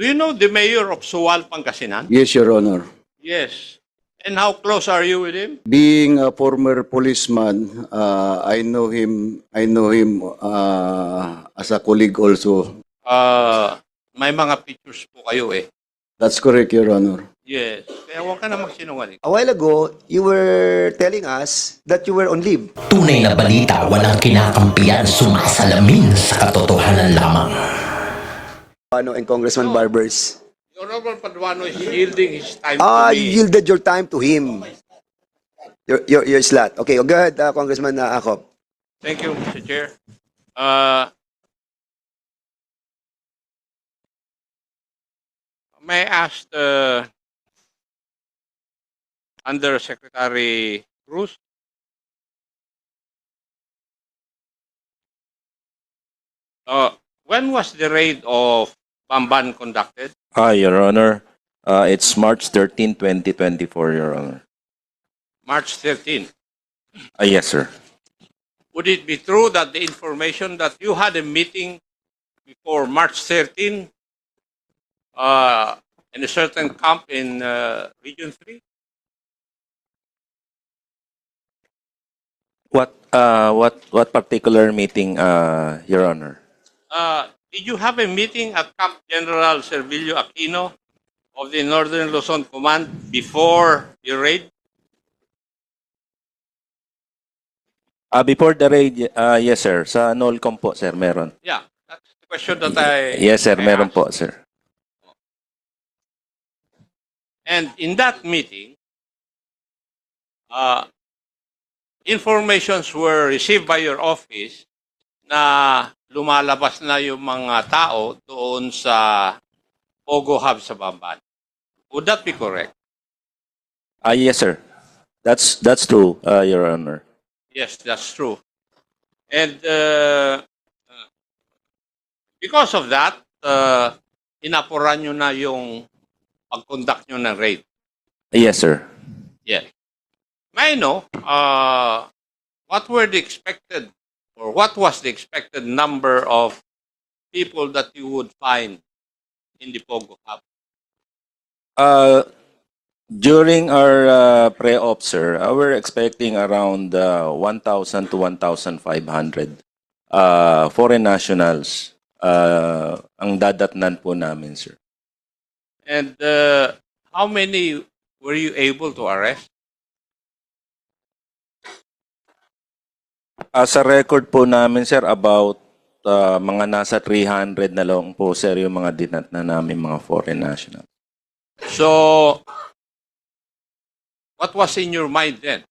Do you know the mayor of Suwal, Pangasinan? Yes, Your Honor. Yes. And how close are you with him? Being a former policeman, I know him. As a colleague also. May mga pictures po kayo eh. That's correct, Your Honor. Yes. Kaya huwag ka na magsinungaling. A while ago, you were telling us that you were on leave. Tunay na balita, walang kinakampiyan, sumasalamin sa katotohanan lamang. And Congressman Barbers. Honorable Paduano is yielding his time to You me. yielded your time to him. Your slot. Okay, go ahead, Congressman Acop. Thank you, Mr. Chair. May I ask Undersecretary Cruz? When was the raid of Bamban conducted? Your Honor, it's March 13, 2024, Your Honor. March 13. Yes, sir. Would it be true that the information that you had a meeting before March 13 in a certain camp in Region 3? What particular meeting, Your Honor? Did you have a meeting at Camp General Servilio Aquino of the Northern Luzon Command before the raid? Before the raid, yes, sir. Sa NOLCOM po, sir, meron. Yeah, that's the question that I... Yes, sir, I meron asked. po, sir. And in that meeting, informations were received by your office na lumalabas na yung mga tao doon sa Pogo Hub sa Bamban. Would that be correct? Yes, sir. That's true, Your Honor. Yes, that's true. And because of that, inapuran nyo na yung pag-conduct nyo ng raid. Yes, sir. Yes. May I know, what were the expected, or what was the expected number of people that you would find in the Pogo Hub? During our pre-op, sir, we're expecting around 1,000 to 1,500 foreign nationals ang dadatnan po namin, sir. And how many were you able to arrest? Sa record po namin, sir, about mga nasa 300 na lang po, sir, yung mga dinat na namin mga foreign national. So, what was in your mind then?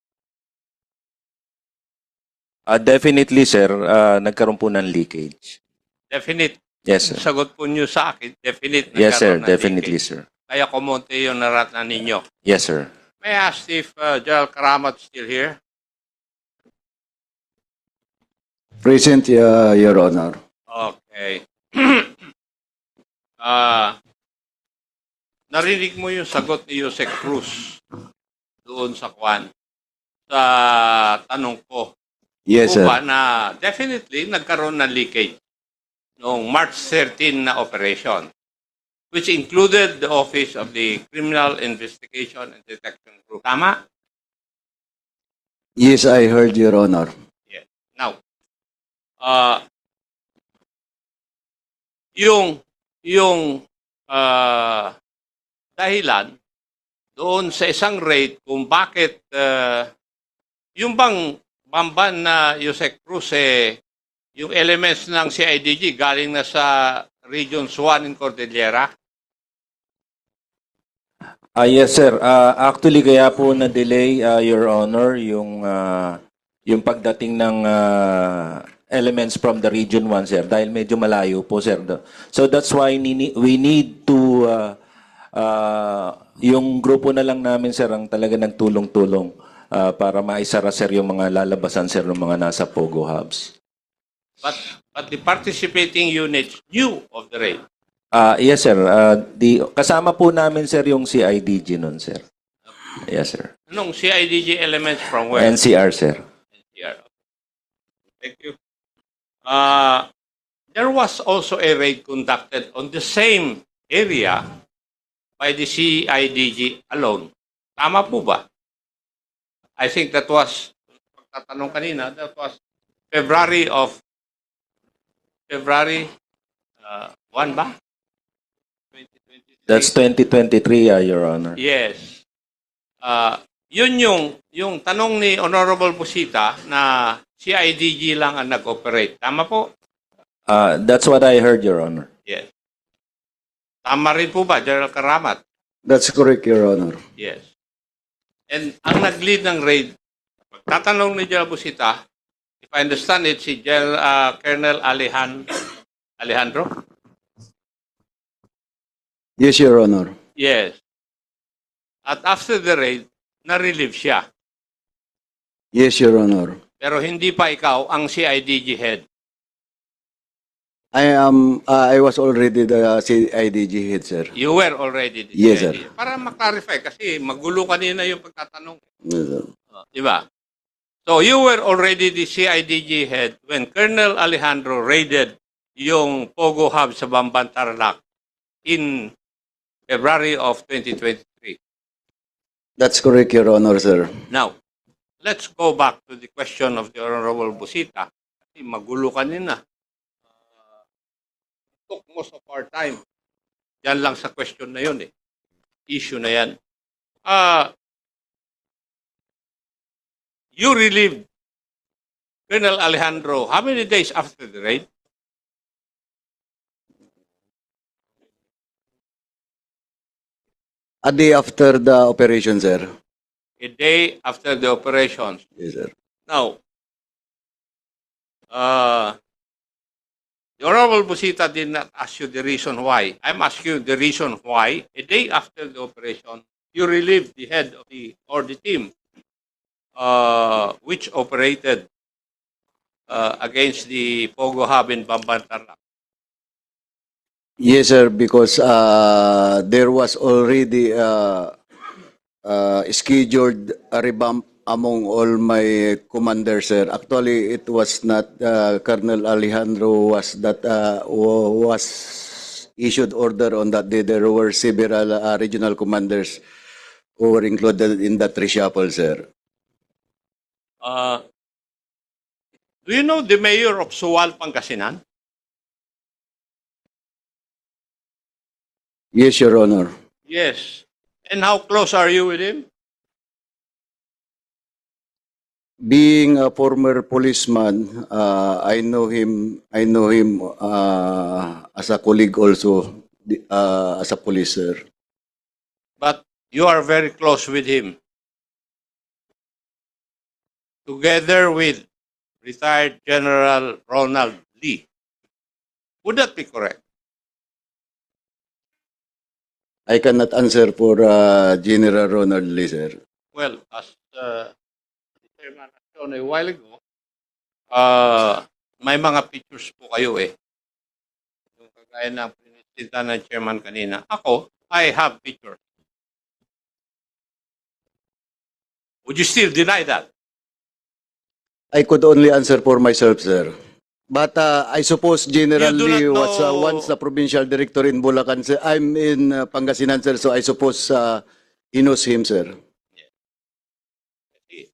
Definitely, sir, nagkaroon po ng leakage. Definite. Yes, sir. Sagot po nyo sa akin, definite. Yes, sir. nagkaroon ng Definitely, leakage. sir. Kaya kumonte yung naratan ninyo. Yes, sir. May I ask if General Karamat still here? Present, Your Honor. Okay. Narinig mo yung sagot ni Jose Cruz doon sa Kwan sa tanong ko. Yes, Kung sir. ba na definitely nagkaroon ng leakage noong March 13 na operation, which included the Office of the Criminal Investigation and Detection Group. Tama? Yes, I heard, Your Honor. Yes. Now, yung dahilan doon sa isang raid kung bakit yung bang Bamban na Jose Cruz yung elements ng CIDG galing na sa Region 1 in Cordillera? Yes, sir. Actually, kaya po na-delay, Your Honor, yung pagdating ng elements from the Region 1, sir, dahil medyo malayo po, sir. So that's why we need to, yung grupo na lang namin, sir, ang talaga nagtulong-tulong para maisara, sir, yung mga lalabasan, sir, ng mga nasa Pogo Hubs. But the participating units knew of the raid. Yes, sir. Kasama po namin, sir, yung CIDG nun, sir. Yes, sir. Anong CIDG elements from where? NCR, sir. NCR. Thank you. There was also a raid conducted on the same area by the CIDG alone. Tama po ba? I think that was, pagtatanong kanina, that was February 1 ba? 2023. That's 2023, Your Honor. Yes. Yun yung tanong ni Honorable Busita na CIDG lang ang nag-operate. Tama po? That's what I heard, Your Honor. Yes. Tama rin po ba, General Karamat? That's correct, Your Honor. Yes. And ang nag-lead ng raid, pagtatanong ni General Busita, if I understand it, si Colonel Alejandro? Yes, Your Honor. Yes. At after the raid, na-relieve siya. Yes, Your Honor. Pero hindi pa ikaw ang CIDG head. I was already the CIDG head, sir. You were already the Yes, CIDG. Para ma-clarify kasi magulo kanina yung pagtatanong. Yes, sir. Di ba? So you were already the CIDG head when Colonel Alejandro raided yung Pogo Hub sa Bamban Tarlac in February of 2023. That's correct, Your Honor, sir. Now, let's go back to the question of the Honorable Busita. Kasi magulo kanina. Took most of our time. Yan lang sa question na yun eh. Issue na yan. You relieved Colonel Alejandro how many days after the raid? A day after the operation, sir. A day after the operations. Yes, sir. Now, the Honorable Busita did not ask you the reason why. I'm asking you the reason why a day after the operation, you relieved the head of the team which operated against the Pogo Hub in Bamban Tarlac. Yes, sir, because there was already scheduled a revamp among all my commanders, sir. Actually, it was not Colonel Alejandro was issued order on that day. There were several regional commanders who were included in that reshuffle, sir. Do you know the mayor of Suwal, Pangasinan? Yes, Your Honor. Yes. And how close are you with him? Being a former policeman, I know him. I know him as a colleague also, as a police, sir. But you are very close with him. Together with retired General Ronald Lee. Would that be correct? I cannot answer for General Ronald Lee, sir. Well, as the chairman has shown a while ago, may mga pictures po kayo eh. Yung kagaya ng pinisita ng chairman kanina. Ako, I have pictures. Would you still deny that? I could only answer for myself, sir. But I suppose General You do Lee not was know- once the provincial director in Bulacan, sir. I'm in Pangasinan, sir, so I suppose he knows him, sir. Kasi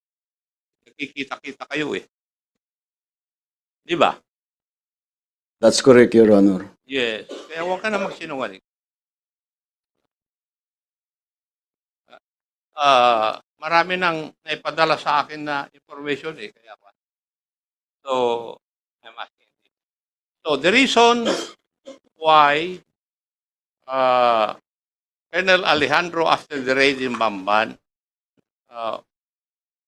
nakikita-kita kayo eh. Di ba? That's correct, Your Honor. Yes. Kaya huwag ka na magsinungaling. Marami nang naipadala sa akin na information eh. Kaya pa. So, I'm asking. So, the reason why Colonel Alejandro after the raid in Bamban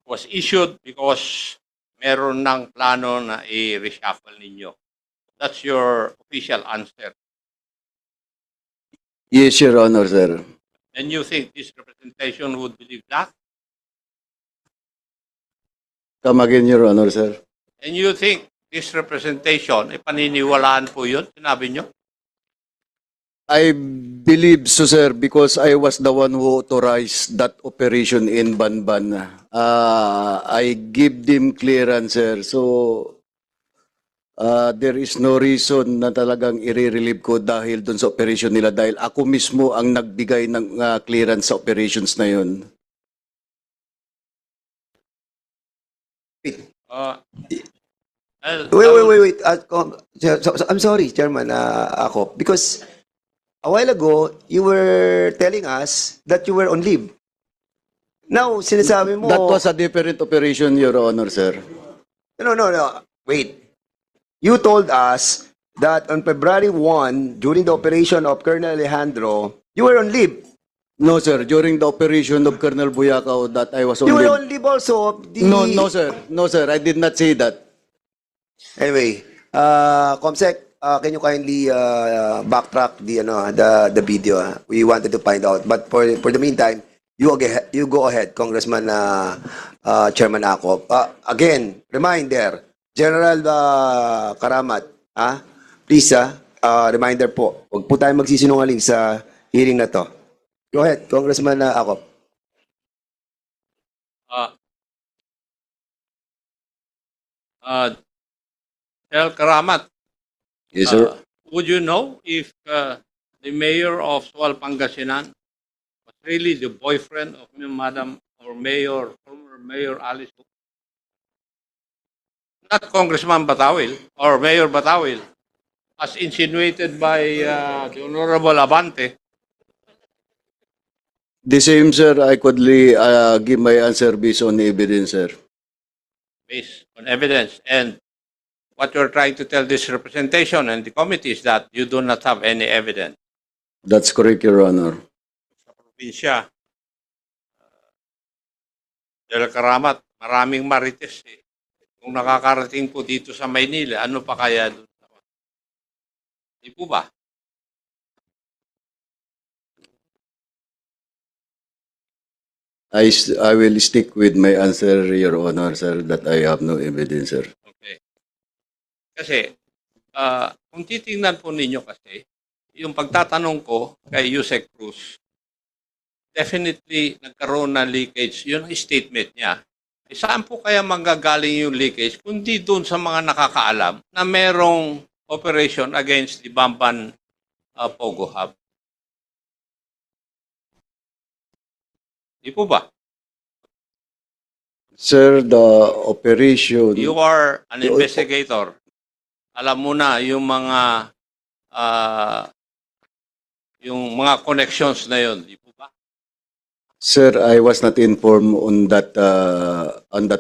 was issued because meron ng plano na i-reshuffle ninyo. That's your official answer. Yes, Your Honor, sir. And you think this representation would believe that? Come again, Your Honor, sir. And you think this representation, paniniwalaan po yun? Sinabi nyo? I believe so, sir, because I was the one who authorized that operation in Banban. I give them clearance, sir. So, there is no reason na talagang i-relieve ko dahil doon sa operation nila dahil ako mismo ang nagbigay ng clearance sa operations na yun. Uh, Wait. I'm sorry, Chairman ako. Because a while ago, you were telling us that you were on leave. Now, sinasabi mo... That was a different operation, Your Honor, sir. No. Wait. You told us that on February 1, during the operation of Colonel Alejandro, you were on leave. No, sir. During the operation of Colonel Buyakaw that I was on You were leave. on leave also of the... No, sir. No, sir. I did not say that. Anyway, Comsec, can you kindly backtrack the video? We wanted to find out. But for the meantime, you go ahead, Congressman Chairman Akop. Again, reminder, General Karamat, please, reminder po, huwag po tayo magsisinungaling sa hearing na to. Go ahead, Congressman Akop. El Karamat, Yes, sir. would you know if the mayor of Sual Pangasinan was really the boyfriend of Madam or Mayor, former Mayor Alice? Not Congressman Batawil or Mayor Batawil, as insinuated by the Honorable Abante. The same, sir. I could give my answer based on evidence, sir. Based on evidence. And what you're trying to tell this representation and the committee is that you do not have any evidence. That's correct, Your Honor. Sa probinsya, Del Karamat, maraming marites eh. Kung nakakarating po dito sa Maynila, ano pa kaya doon? Di po ba? I will stick with my answer, Your Honor, sir, that I have no evidence, sir. Okay. Kasi, kung titingnan po ninyo kasi, yung pagtatanong ko kay Yusek Cruz, definitely nagkaroon ng leakage. Yun ang statement niya. Saan po kaya manggagaling yung leakage kundi doon sa mga nakakaalam na merong operation against the Bamban Pogo Hub? Di po ba? Sir, the operation... You are an investigator. Alam mo na yung mga connections na yun. Di po ba? Sir, I was not informed on that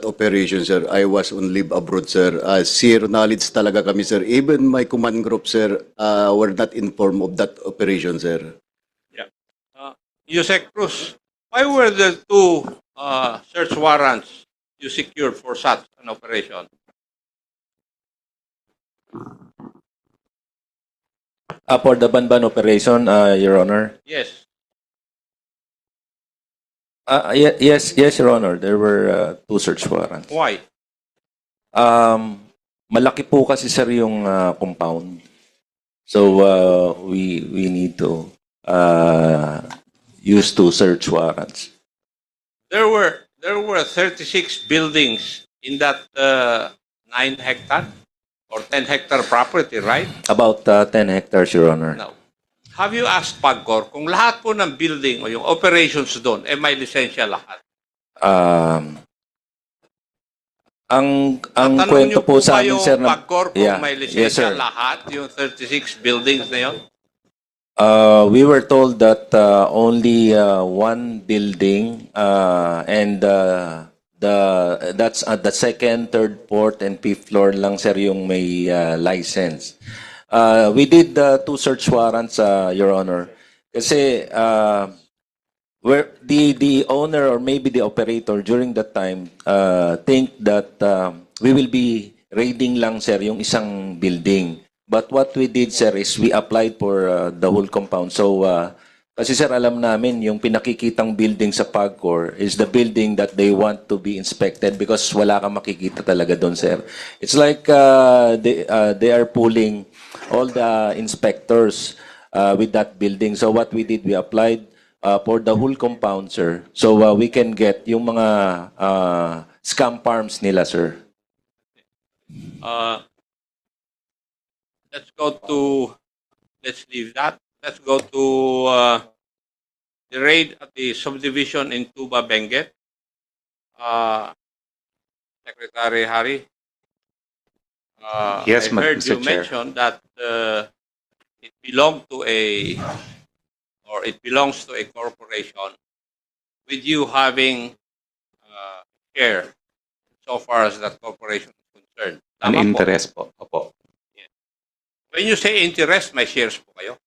operation, sir. I was on leave abroad, sir. Zero knowledge talaga kami, sir. Even my command group, sir, were not informed of that operation, sir. Yeah. Yusek Cruz, why were the two search warrants you secured for such an operation? For the Banban operation, Your Honor. Yes. Yes, Your Honor. There were two search warrants. Why? Malaki po kasi sir yung compound. So we need to use two search warrants. There were 36 buildings in that 9-hectare or 10-hectare property, right? About 10 hectares, Your Honor. Now, have you asked PAGCOR kung lahat po ng building o yung operations doon may lisensya lahat? Ang Tatanong kwento niyo po sa ba amin yung sir na PAGCOR kung may yes, lisensya sir. lahat, yung 36 buildings na yun? We were told that only one building and that's at the second, third, fourth, and fifth floor lang sir yung may license. We did two search warrants, Your Honor. Kasi where the owner or maybe the operator during that time think that we will be raiding lang sir yung isang building. But what we did, sir, is we applied for the whole compound. So, kasi sir, alam namin, yung pinakikitang building sa PAGCOR is the building that they want to be inspected because wala kang makikita talaga doon, sir. It's like they are pulling all the inspectors with that building. So, what we did, we applied for the whole compound, sir. So, we can get yung mga scam farms nila, sir. let's go to, let's leave that. Let's go to the raid at the subdivision in Tuba, Benguet. Secretary Hari, Yes, I heard Mr. you Chair. mention that it belonged to a, or it belongs to a corporation with you having share so far as that corporation is concerned. An Tama po? interest po. Opo. When you say interest, may shares po kayo?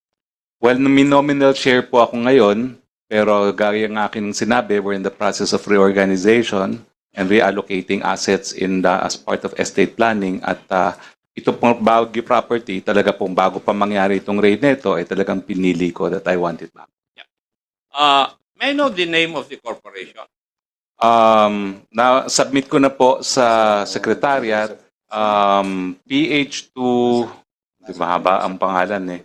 Well, may nominal share po ako ngayon, pero gaya ng aking sinabi, we're in the process of reorganization and reallocating assets as part of estate planning. At ito pong Baguio property, talaga pong bago pa mangyari itong raid nito, ay talagang pinili ko that I want it back. May I know the name of the corporation? Na-submit ko na po sa Secretariat, PH2, di ba haba ang pangalan eh.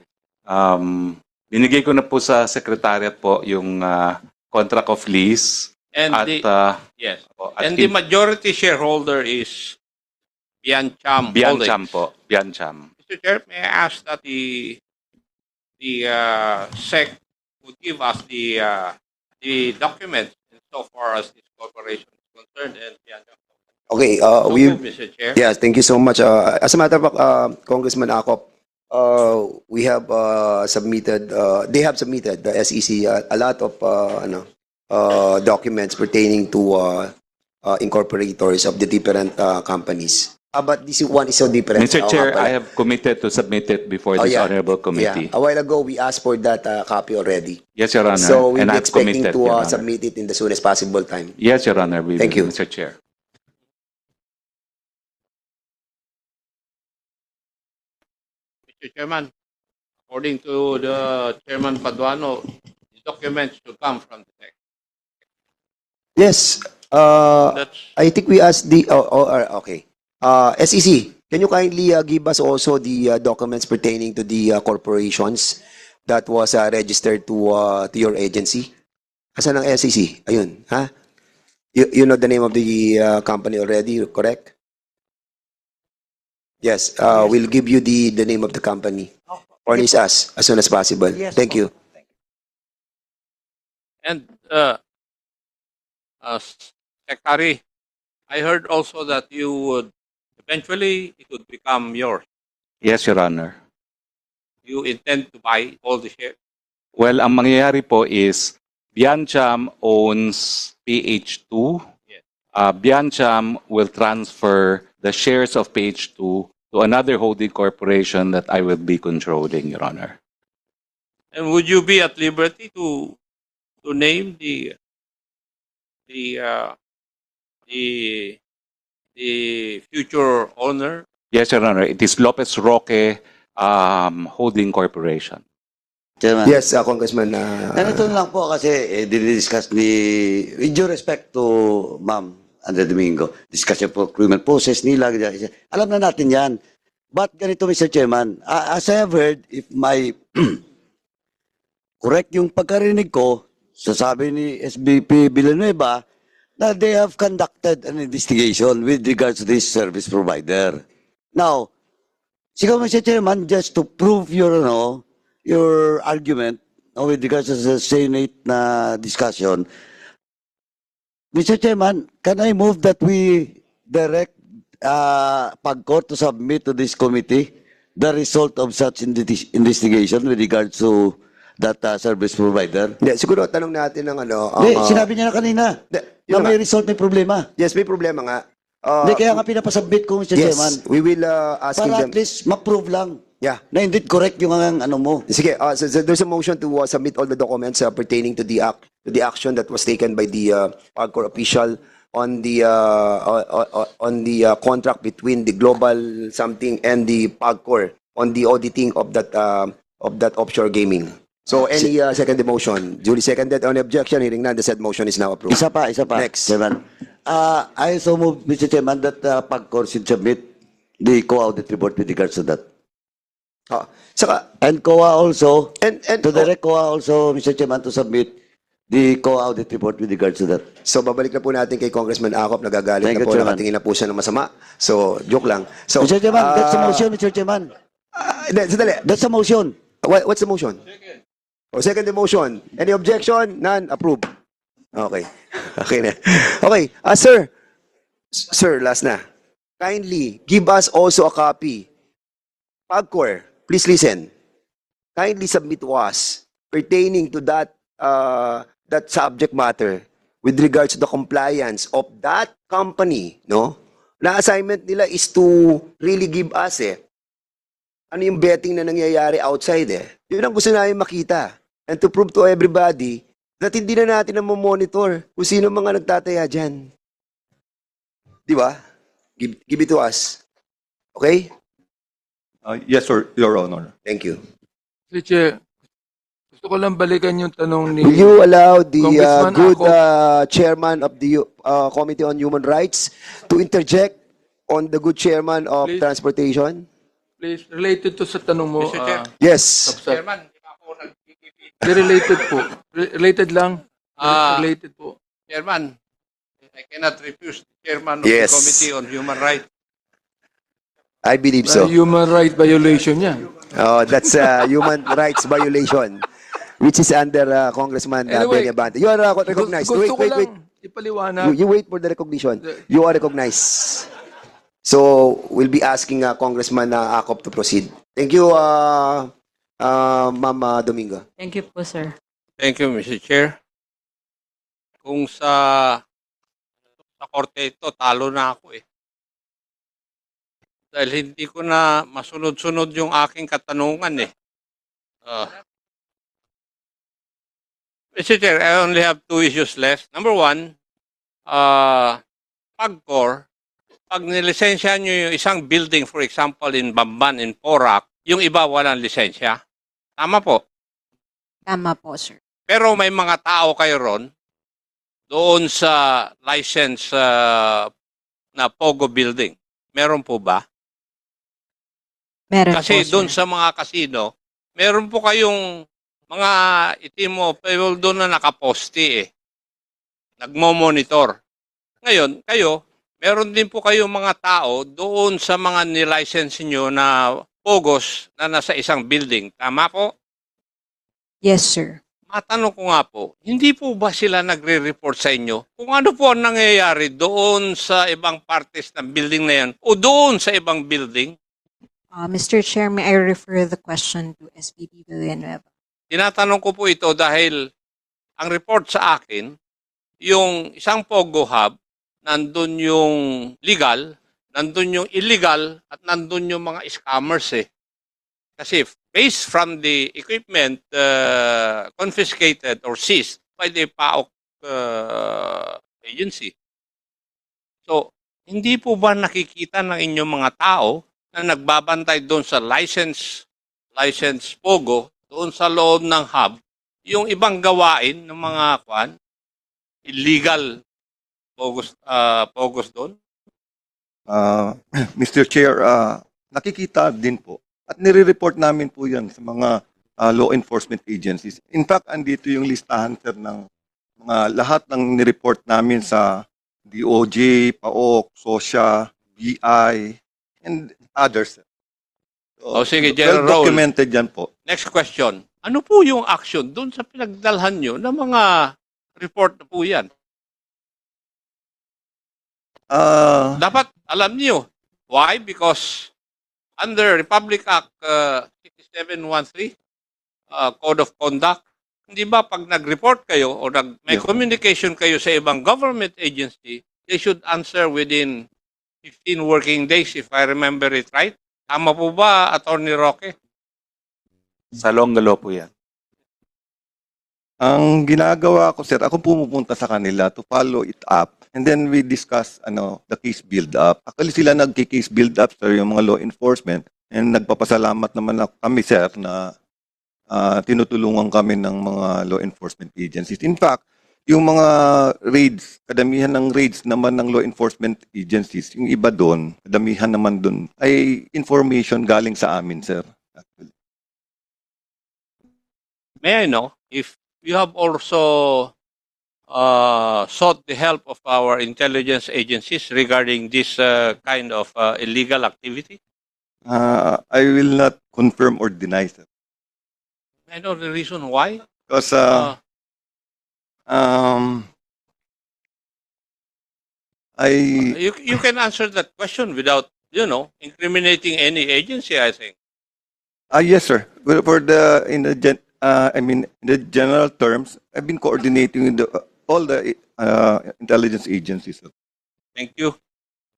Binigay ko na po sa Secretariat po yung contract of lease. And At, the, yes. at And the majority shareholder is Biancham Biancham Holdings. po. Biancham. Mr. Chair, may I ask that the SEC would give us the documents so far as this corporation is concerned and Biancham. Okay, So we move, Mr. Chair. yes, thank you so much. As a matter of fact, Congressman Akop, we have submitted, they have submitted the SEC a lot of documents pertaining to incorporators of the different companies. But this one is so different. Mr. Oo Chair, nga pala. I have committed to submit it before Oh, this yeah. honorable committee. Yeah. A while ago, we asked for that copy already. Yes, Your Honor. So we'll and be I've expecting committed, to Your Honor. submit it in the soonest possible time. Yes, Your Honor. We Thank will, you. Mr. Chair. Mr. Chairman, according to the Chairman Paduano, the documents should come from the SEC. Yes. That's I think we asked the, okay. SEC, can you kindly give us also the documents pertaining to the corporations that was registered to your agency? Asan ang SEC? Ayun, ha? You know the name of the company already, correct? Yes, we'll give you the name of the company. Furnish us as soon as possible. Thank you. And Secretary, I heard also that you would eventually it would become yours. Yes, Your Honor. You intend to buy all the shares. Well, ang mangyayari po is Biancham owns PH2. Yes. Biancham will transfer the shares of PH2 to another holding corporation that I will be controlling, Your Honor. And would you be at liberty to name the future owner? Yes, Your Honor. It is Lopez Roque Holding Corporation. Chairman. Yes, Congressman. Ganito na lang po kasi dinidiscuss with due respect to Ma'am Andre Domingo, discuss yung procurement process nila. Ganyan. Alam na natin yan. But ganito, Mr. Chairman, as I have heard, if my correct yung pagkarinig ko, sasabi ni SBP Villanueva, na they have conducted an investigation with regards to this service provider. Now, siguro, Mr. Chairman, just to prove your argument with regards to the Senate na discussion, Mr. Chairman, can I move that we direct PAGCOR to submit to this committee the result of such investigation with regards to that service provider? Hindi, siguro tanong natin ng ano. Hindi, sinabi niya na kanina yun na may nga. result, may problema. Yes, may problema nga. Hindi, kaya nga pinapasubmit ko, Mr. Chairman. Yes, we will asking Para them. at least ma-prove lang Yeah. na indeed correct yung ano mo. Sige, so there's a motion to submit all the documents pertaining to the action that was taken by the PAGCOR official on the contract between the Global something and the PAGCOR on the auditing of that offshore gaming. So any second motion, duly seconded on objection, hearing none, the said motion is now approved. Isa pa. Next. Chairman. I also move, Mr. Chairman, that PAGCOR should submit the co-audit report with regards to that. Saka, And COA also, and to direct COA also, Mr. Chairman, to submit the co-audit report with regards to that. so babalik na po natin kay Congressman Akop, nagagalit Thank na you, po, Chairman. nakatingin na po siya ng masama. So, joke lang. So, Mr. Chairman, that's a motion, Mr. Chairman. Sandali. That's a motion. What's the motion? Second the motion. Any objection? None. Approve. Okay. Okay na. Okay. Sir. Sir, last na. Kindly give us also a copy. Pagcor, please listen. Kindly submit to us pertaining to that that subject matter with regards to the compliance of that company, no? Na assignment nila is to really give us ano yung betting na nangyayari outside Yun ang gusto namin makita. And to prove to everybody that hindi na natin na monitor kung sino mga nagtataya dyan. Di ba? Give it to us. Okay? Yes, sir, Your Honor. Thank you. Mr. Chair, gusto ko lang balikan yung tanong ni... Will you allow the Congressman good Ako- chairman of the Committee on Human Rights to interject on the good chairman of Please. Transportation? Please, related to sa tanong mo. Mr. Chair. Yes. Chairman, di ba ako Related po. Related lang. Ah. Related po. Chairman, I cannot refuse the chairman of Yes. the Committee on Human Rights. I believe so. Human right violation yan. That's a human rights violation, which is under Congressman Anyway, Benny Abante. You are recognized. Gusto ko Wait. lang ipaliwanag. You wait for the recognition. You are recognized. So, we'll be asking Congressman Acop to proceed. Thank you, Ma'am Domingo. Thank you po, sir. Thank you, Mr. Chair. Kung sa korte ito, talo na ako Dahil hindi ko na masunod-sunod yung aking katanungan Mr. Chair, I only have two issues left. Number one, Pagcor, pag nilisensya nyo yung isang building, for example, in Bamban, in Porac, yung iba walang lisensya. Tama po. Tama po, sir. Pero may mga tao kayo ron doon sa license na Pogo building. Meron po ba? Meron Kasi po, sir. doon sa mga kasino, meron po kayong mga itimo, pero doon na nakaposte Nagmo-monitor. Ngayon, kayo, meron din po kayong mga tao doon sa mga nilicense nyo na Pogos na nasa isang building. Tama po? Yes, sir. Matanong ko nga po, hindi po ba sila nagre-report sa inyo kung ano po ang nangyayari doon sa ibang partes ng building na yan o doon sa ibang building? Mr. Chair, may I refer the question to SVP Villanueva? Tinatanong ko po ito dahil ang report sa akin, yung isang Pogo Hub, nandun yung legal, nandun yung illegal, at nandun yung mga scammers Kasi based from the equipment confiscated or seized by the PAOK agency. So, hindi po ba nakikita ng inyong mga tao na nagbabantay doon sa license Pogo, doon sa loob ng hub, yung ibang gawain ng mga illegal Pogos doon? Mr. Chair, nakikita din po. At nire-report namin po yan sa mga law enforcement agencies. In fact, andito yung listahan, sir, ng mga lahat ng nireport namin sa DOJ, PAOK, SOSYA, BI, and others. Sige, General Raul. Documented yan po. Next question. Ano po yung action doon sa pinagdalhan nyo ng mga report na po yan? Dapat alam niyo. Why? Because under Republic Act 6713, Code of Conduct, hindi ba pag nag-report kayo o may communication kayo sa ibang government agency, they should answer within 15 working days if I remember it right? Tama po ba, Attorney Roque? Sa Longa Law po yan. Ang ginagawa ko, sir, ako pumupunta sa kanila to follow it up. And then we discuss the case build-up. Actually, sila nagki-case build-up, sir, yung mga law enforcement. And nagpapasalamat naman kami, sir, na tinutulungan kami ng mga law enforcement agencies. In fact, yung mga raids, kadamihan ng raids naman ng law enforcement agencies, yung iba doon, kadamihan naman doon, ay information galing sa amin, sir. Actually. May I know if you have also sought the help of our intelligence agencies regarding this kind of illegal activity? I will not confirm or deny, sir. I know the reason why. Because I You can answer that question without, incriminating any agency, I think. yes, sir. Well, for the in the in the general terms, I've been coordinating with all the intelligence agencies. Sir. Thank you.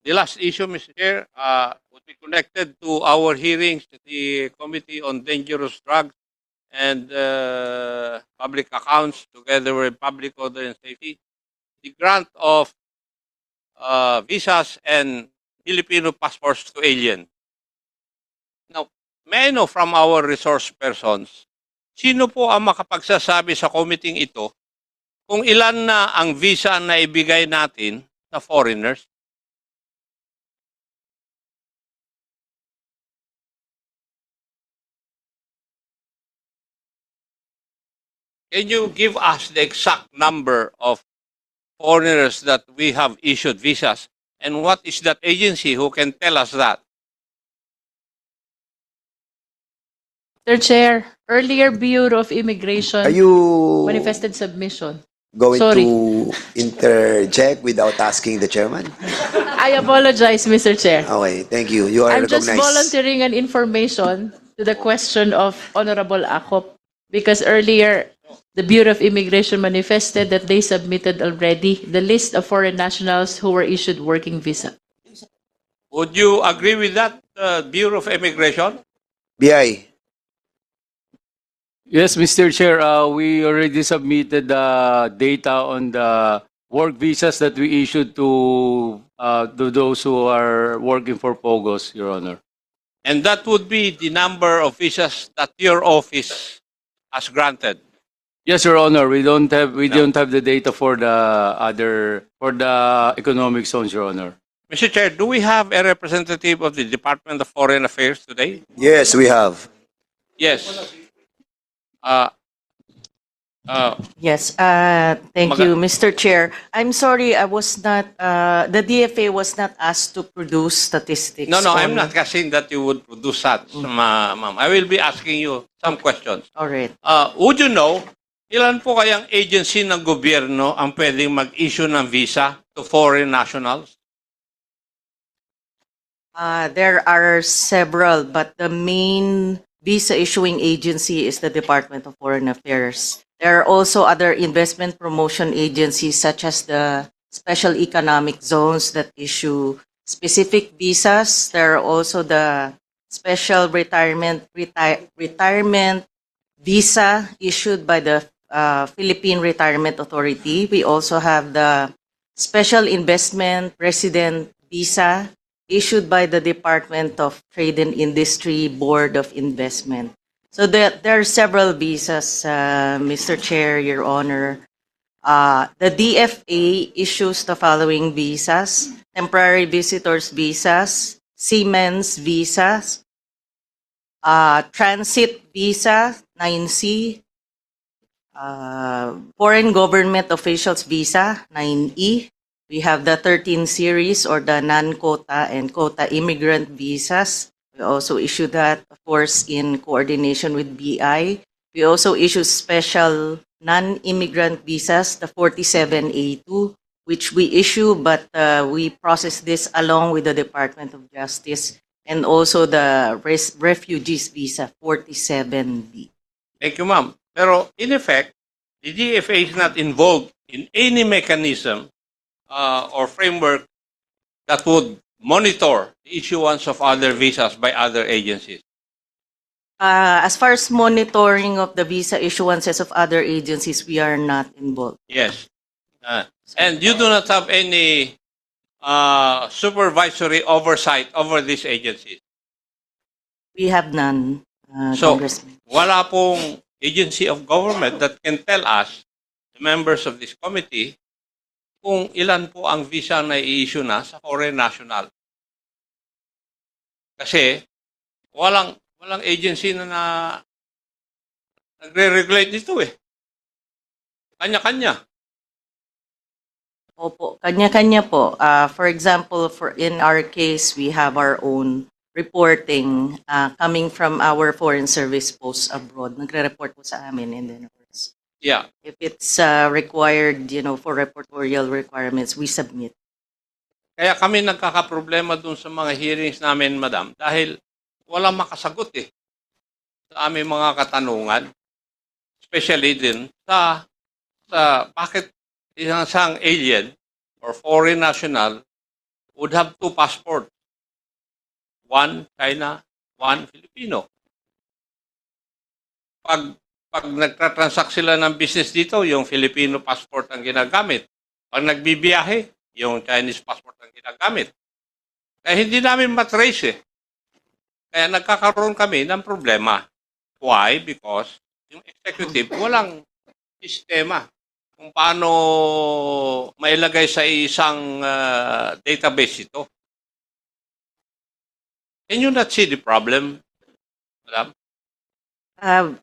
The last issue, Mr. Chair, would be connected to our hearings at the Committee on Dangerous Drugs and Public Accounts, together with Public Order and Safety. The grant of visas and Filipino passports to alien. Now, may I know from our resource persons, sino po ang makapagsasabi sa committee ito kung ilan na ang visa na ibigay natin sa foreigners? Can you give us the exact number of foreigners that we have issued visas? And what is that agency who can tell us that? Mr. Chair, earlier Bureau of Immigration Are you manifested submission. going Sorry. to interject without asking the chairman? I apologize, Mr. Chair. Okay, thank you. You are I'm just recognized. volunteering an information to the question of Honorable Akop because earlier the Bureau of Immigration manifested that they submitted already the list of foreign nationals who were issued working visa. Would you agree with that, Bureau of Immigration? BI. Yes, Mr. Chair, we already submitted the data on the work visas that we issued to those who are working for POGOS, Your Honor. And that would be the number of visas that your office has granted. Yes, Your Honor, we don't have the data for the economic zones, Your Honor. Mr. Chair, do we have a representative of the Department of Foreign Affairs today? Yes, we have. Yes. Yes, thank you, Mr. Chair. I'm sorry, I was not, the DFA was not asked to produce statistics. No, I'm on- not asking that you would produce that, ma'am. I will be asking you some questions. All right. Would you know, ilan po kayang agency ng gobyerno ang pwedeng mag-issue ng visa to foreign nationals? There are several, but the main visa issuing agency is the Department of Foreign Affairs. There are also other investment promotion agencies such as the special economic zones that issue specific visas. There are also the special retirement visa issued by the Philippine Retirement Authority. We also have the special investment resident visa issued by the Department of Trade and Industry Board of Investment. So there are several visas, Mr. Chair, Your Honor. The DFA issues the following visas: temporary visitors visas, seamen's visas, transit visa, 9C, foreign government officials visa, 9E. We have the 13 series or the non-quota and quota immigrant visas. We also issue that, of course, in coordination with BI. We also issue special non-immigrant visas, the 47A2, which we issue, but we process this along with the Department of Justice, and also the refugees visa, 47B. Thank you, ma'am. Pero in effect, the DFA is not involved in any mechanism or framework that would monitor the issuance of other visas by other agencies. As far as monitoring of the visa issuances of other agencies, we are not involved. Yes. And you do not have any supervisory oversight over these agencies. We have none, So, Congressman. wala pong agency of government that can tell us, the members of this committee, kung ilan po ang visa na i-issue na sa foreign national. Kasi walang agency na nagre-regulate nito eh. Kanya-kanya. Opo, kanya-kanya po. For example, in our case, we have our own reporting coming from our foreign service posts abroad. Nagre-report po sa amin, and then of course, Yeah. if it's required, for reportorial requirements, we submit. Kaya kami nagkakaproblema dun sa mga hearings namin, madam, dahil walang makasagot sa aming mga katanungan. Especially din sa bakit isang alien or foreign national would have 2 passports. One China, one Filipino. Pag nagtatransact sila ng business dito, yung Filipino passport ang ginagamit. Pag nagbibiyahe, yung Chinese passport ang ginagamit. Kaya hindi namin matrace Kaya nagkakaroon kami ng problema. Why? Because yung executive walang sistema kung paano mailagay sa isang database ito. Can you not see the problem, madam?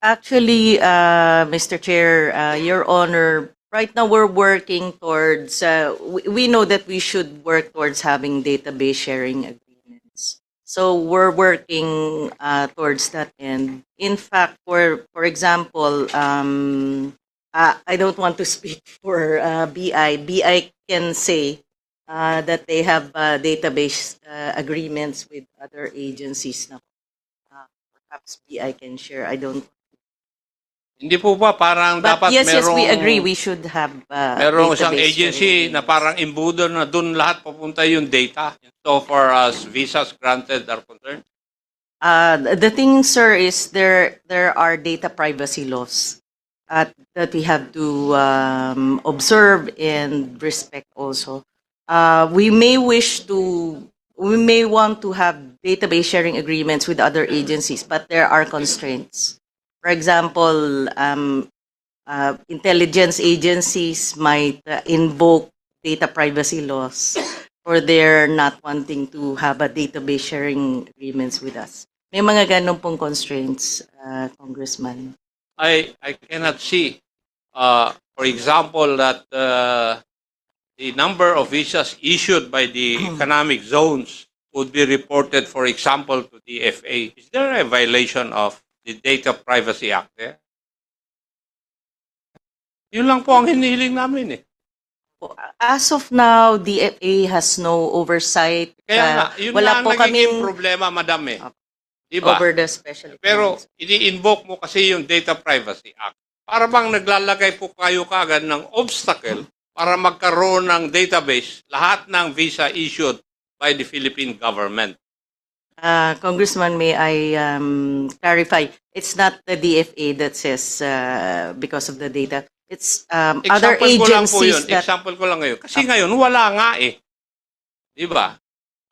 Actually, Mr. Chair, Your Honor, right now we're working towards, we know that we should work towards having database sharing agreements. So we're working towards that end. In fact, for example, I don't want to speak for BI. BI can say that they have database agreements with other agencies now. Perhaps BI can share. I don't. Hindi po ba parang But dapat yes, merong, we agree. We should have merong isang database agency sharing na parang imbudo na dun lahat papunta yung data so far as visas granted are concerned? The thing, sir, is there are data privacy laws that we have to observe and respect also. We may want to have database sharing agreements with other agencies, but there are constraints. For example, intelligence agencies might invoke data privacy laws for their not wanting to have a database sharing agreements with us. May mga ganun pong constraints, Congressman. I cannot see, for example, that the number of visas issued by the economic zones would be reported, for example, to the FA. Is there a violation of the Data Privacy Act there? Yun lang po ang hinihiling namin As of now, the FA has no oversight. Kaya nga, yun wala na ang po nagiging kaming problema, madam Diba? over the special. Pero ini-invoke mo kasi yung Data Privacy Act. Para bang naglalagay po kayo kagad ng obstacle para magkaroon ng database lahat ng visa issued by the Philippine government. Congressman, may I clarify? It's not the DFA that says because of the data. It's other Example ko lang po yun. agencies that... Example ko lang ngayon. Kasi ngayon, wala nga Di ba?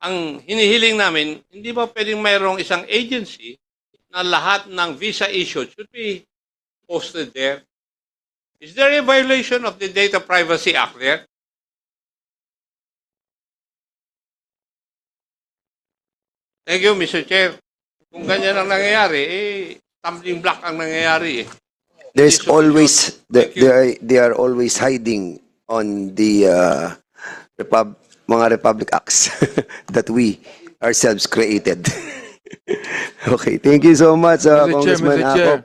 Ang hinihiling namin, hindi ba pwedeng mayroong isang agency na lahat ng visa issued should be posted there? Is there a violation of the Data Privacy Act there? Thank you, Mr. Chair. Kung ganyan ang nangyayari, stumbling block ang nangyayari There's Yes, sir. always Thank you. they are always hiding on the mga Republic Acts that we ourselves created. Okay, thank you so much, Congressman Akop.